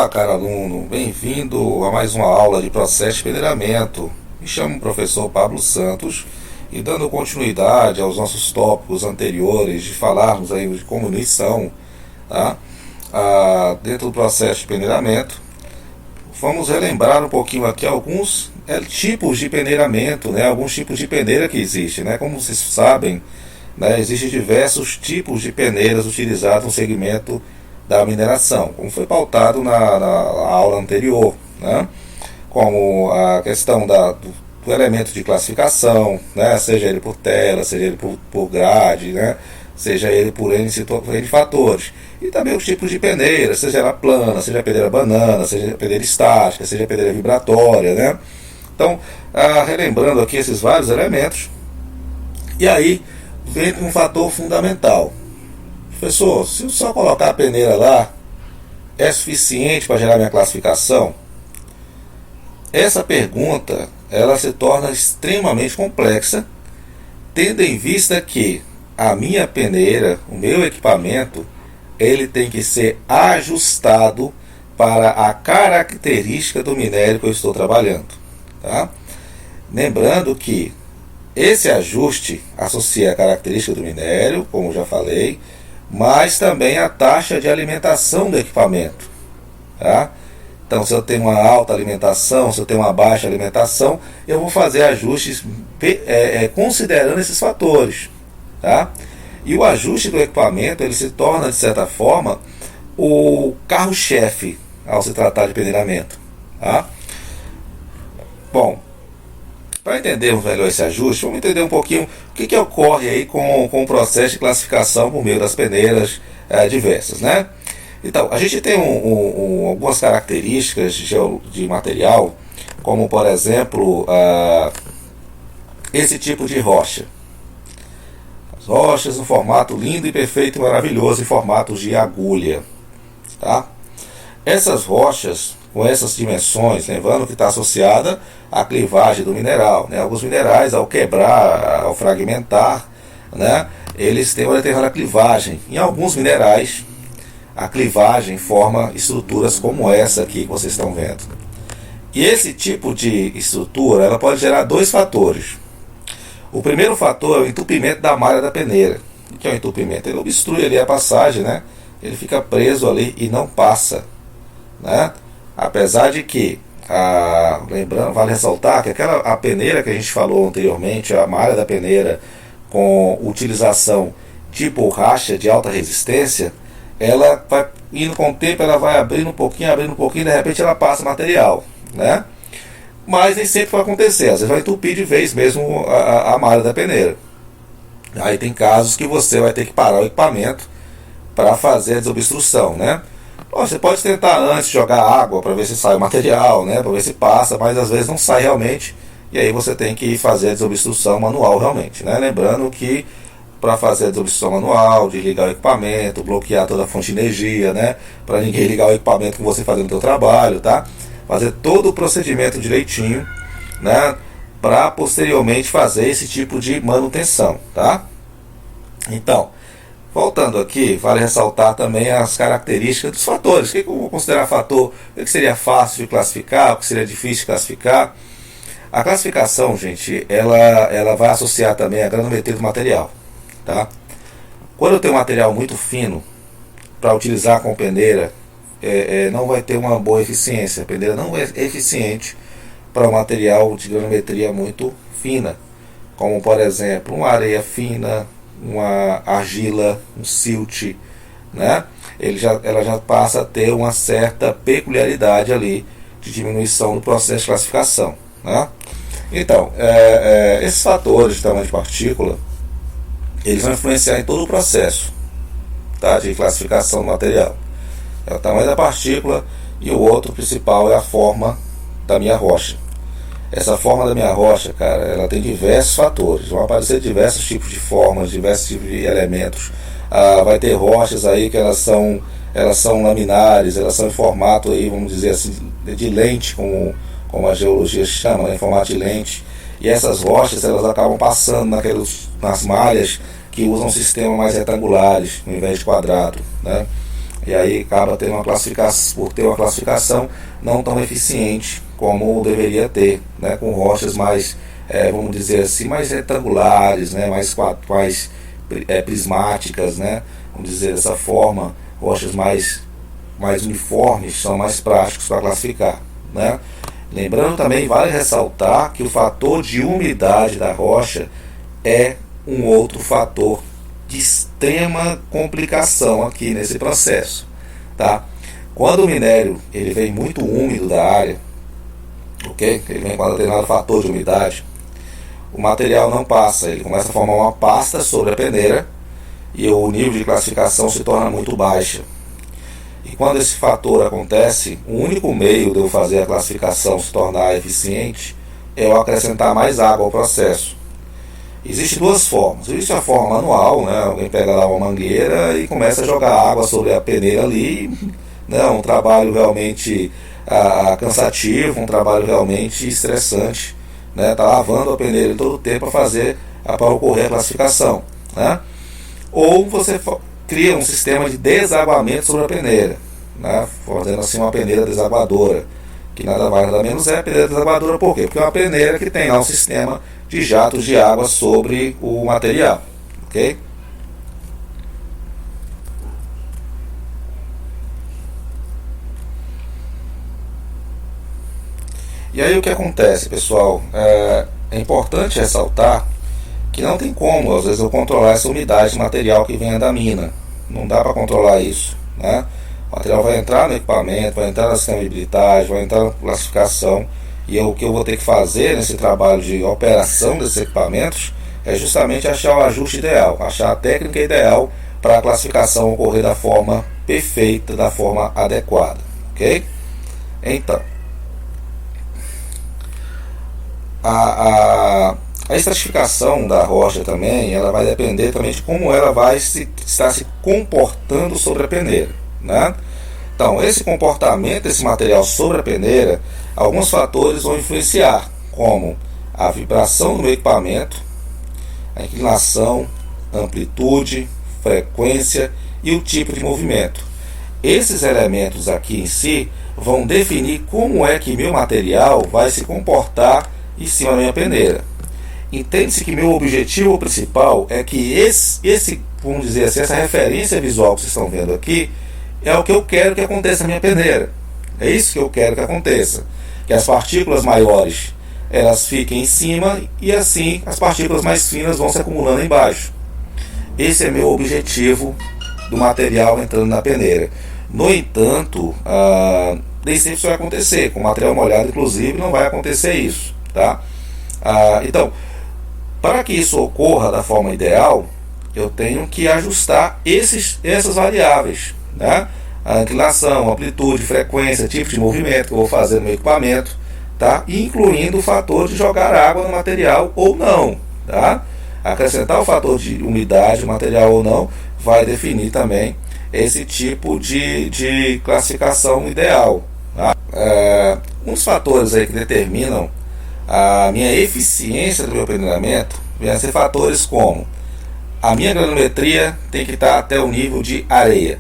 Olá, caro aluno, bem-vindo a mais uma aula de processo de peneiramento. Me chamo o professor Pablo Santos e dando continuidade aos nossos tópicos anteriores de falarmos aí de comunição, tá? Dentro do processo de peneiramento, vamos relembrar um pouquinho aqui alguns tipos de peneiramento, né? Alguns tipos de peneira que existem, né? Como vocês sabem, né? Existem diversos tipos de peneiras utilizadas no segmento da mineração, como foi pautado na aula anterior, né? Como a questão do elemento de classificação, né? Seja ele por tela, seja ele por grade, né? Seja ele por N fatores. E também os tipos de peneira, seja ela plana, seja a peneira banana, seja a peneira estática, seja a peneira vibratória, né? Então, relembrando aqui esses vários elementos, e aí vem um fator fundamental. Professor, se eu só colocar a peneira lá, é suficiente para gerar minha classificação? Essa pergunta, ela se torna extremamente complexa, tendo em vista que a minha peneira, o meu equipamento, ele tem que ser ajustado para a característica do minério que eu estou trabalhando, tá? Lembrando que esse ajuste associa a característica do minério, como já falei, mas também a taxa de alimentação do equipamento, tá? Então, se eu tenho uma alta alimentação, se eu tenho uma baixa alimentação, eu vou fazer ajustes considerando esses fatores, tá? E o ajuste do equipamento, ele se torna, de certa forma, o carro-chefe ao se tratar de peneiramento, tá? Bom, para entendermos melhor esse ajuste, vamos entender um pouquinho o que ocorre aí com o processo de classificação por meio das peneiras diversas, né? Então, a gente tem algumas características de material, como por exemplo, esse tipo de rocha. As rochas no formato lindo e perfeito e maravilhoso, em formatos de agulha, tá? Essas rochas, com essas dimensões, lembrando que está associada à clivagem do mineral, né? Alguns minerais, ao quebrar, ao fragmentar, né? Eles têm uma determinada clivagem. Em alguns minerais, a clivagem forma estruturas como essa aqui que vocês estão vendo. E esse tipo de estrutura, ela pode gerar dois fatores. O primeiro fator é o entupimento da malha da peneira. O que é o entupimento? Ele obstrui ali a passagem, né? Ele fica preso ali e não passa, né? Apesar de que, lembrando, vale ressaltar que a peneira que a gente falou anteriormente, a malha da peneira com utilização de borracha de alta resistência, ela vai indo com o tempo, ela vai abrindo um pouquinho, de repente ela passa material, né? Mas nem sempre vai acontecer, às vezes vai entupir de vez mesmo a malha da peneira. Aí tem casos que você vai ter que parar o equipamento para fazer a desobstrução, né? Você pode tentar antes jogar água para ver se sai o material, né? Para ver se passa, mas às vezes não sai realmente. E aí você tem que fazer a desobstrução manual realmente, né? Lembrando que para fazer a desobstrução manual, desligar o equipamento, bloquear toda a fonte de energia, né? Para ninguém ligar o equipamento com você fazendo o seu trabalho, tá? Fazer todo o procedimento direitinho, né? Para posteriormente fazer esse tipo de manutenção, tá? Então, voltando aqui, vale ressaltar também as características dos fatores. O que eu vou considerar fator? O que seria fácil de classificar? O que seria difícil de classificar? A classificação, gente, ela vai associar também a granometria do material, tá? Quando eu tenho um material muito fino para utilizar com peneira, não vai ter uma boa eficiência. A peneira não é eficiente para um material de granometria muito fina, como por exemplo uma areia fina, uma argila, um silt, né? Ela já passa a ter uma certa peculiaridade ali de diminuição do processo de classificação, né? Então, esses fatores de tamanho de partícula, eles vão influenciar em todo o processo, tá, de classificação do material. É o tamanho da partícula, e o outro principal é a forma da minha rocha. Essa forma da minha rocha, cara, ela tem diversos fatores. Vão aparecer diversos tipos de formas, diversos tipos de elementos. Vai ter rochas aí que elas são laminares, elas são em formato aí, vamos dizer assim, de lente, como a geologia chama, né, em formato de lente. E essas rochas, elas acabam passando nas malhas que usam sistemas mais retangulares, ao invés de quadrado, né? e aí acaba tendo uma classificação, por ter uma classificação não tão eficiente como deveria ter, né, com rochas mais, vamos dizer assim, mais retangulares, né, mais prismáticas, né, vamos dizer dessa forma, rochas mais uniformes são mais práticos para classificar, né. Lembrando também, vale ressaltar que o fator de umidade da rocha é um outro fator de extrema complicação aqui nesse processo, tá? Quando o minério ele vem muito úmido da área, ok? Ele vem com um determinado fator de umidade, o material não passa, ele começa a formar uma pasta sobre a peneira e o nível de classificação se torna muito baixo. E quando esse fator acontece, o único meio de eu fazer a classificação se tornar eficiente é eu acrescentar mais água ao processo. Existem duas formas. Existe a forma manual, né? Alguém pega lá uma mangueira e começa a jogar água sobre a peneira ali, né? Um trabalho realmente cansativo, um trabalho realmente estressante, né? Tá lavando a peneira todo o tempo para ocorrer a classificação, né? Ou você cria um sistema de desaguamento sobre a peneira, né? Fazendo assim uma peneira desaguadora, que nada mais nada menos é a peneira desaguadora. Por quê? Porque é uma peneira que tem lá um sistema de jatos de água sobre o material, ok? E aí o que acontece, pessoal? É importante ressaltar que não tem como, às vezes, eu controlar essa umidade de material que venha da mina. Não dá para controlar isso, né? O material vai entrar no equipamento, vai entrar na sistema de habilidade, vai entrar na classificação, e o que eu vou ter que fazer nesse trabalho de operação desses equipamentos é justamente achar o ajuste ideal, achar a técnica ideal para a classificação ocorrer da forma perfeita, da forma adequada, ok? Então, a estratificação da rocha também, ela vai depender também de como ela vai estar se comportando sobre a peneira, né? Então, esse comportamento desse material sobre a peneira, alguns fatores vão influenciar, como a vibração do meu equipamento, a inclinação, amplitude, frequência e o tipo de movimento. Esses elementos aqui em si vão definir como é que meu material vai se comportar em cima da minha peneira. Entende-se que meu objetivo principal é que esse, vamos dizer assim, essa referência visual que vocês estão vendo aqui é o que eu quero que aconteça na minha peneira. É isso que eu quero que aconteça. Que as partículas maiores elas fiquem em cima e assim as partículas mais finas vão se acumulando embaixo. Esse é meu objetivo do material entrando na peneira. No entanto, nem sempre isso vai acontecer. Com material molhado, inclusive, não vai acontecer isso, tá? Então, para que isso ocorra da forma ideal, eu tenho que ajustar essas variáveis, né? A inclinação, amplitude, frequência, tipo de movimento que eu vou fazer no meu equipamento, tá? Incluindo o fator de jogar água no material ou não, tá? Acrescentar o fator de umidade no material ou não vai definir também esse tipo de classificação ideal, tá? Uns fatores aí que determinam a minha eficiência do meu peneiramento vêm a ser fatores como a minha granulometria tem que estar até o nível de areia,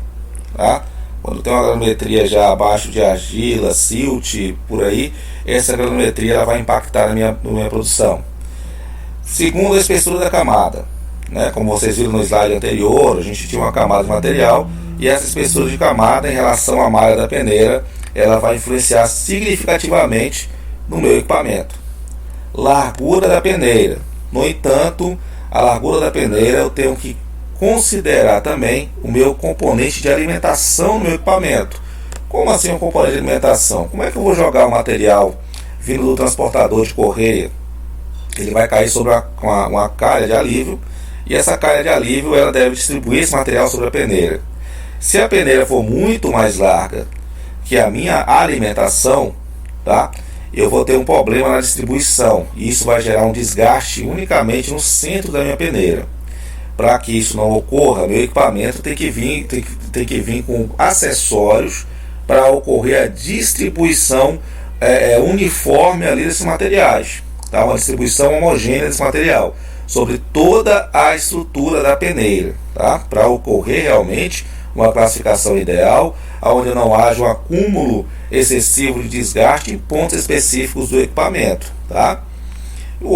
tá? Quando tem uma granulometria já abaixo de argila, silt, por aí, essa granulometria ela vai impactar na minha produção. Segundo, a espessura da camada, né? Como vocês viram no slide anterior, a gente tinha uma camada de material e essa espessura de camada em relação à malha da peneira, ela vai influenciar significativamente no meu equipamento. Largura da peneira. No entanto, a largura da peneira eu tenho que considerar também o meu componente de alimentação no meu equipamento. Como assim um componente de alimentação? Como é que eu vou jogar o material vindo do transportador de correia? Ele vai cair sobre uma calha de alívio e essa calha de alívio ela deve distribuir esse material sobre a peneira. Se a peneira for muito mais larga que a minha alimentação, tá? Eu vou ter um problema na distribuição e isso vai gerar um desgaste unicamente no centro da minha peneira. Para que isso não ocorra, meu equipamento tem que vir com acessórios para ocorrer a distribuição uniforme ali desses materiais, tá? Uma distribuição homogênea desse material sobre toda a estrutura da peneira, tá? Para ocorrer realmente uma classificação ideal, onde não haja um acúmulo excessivo de desgaste em pontos específicos do equipamento, tá?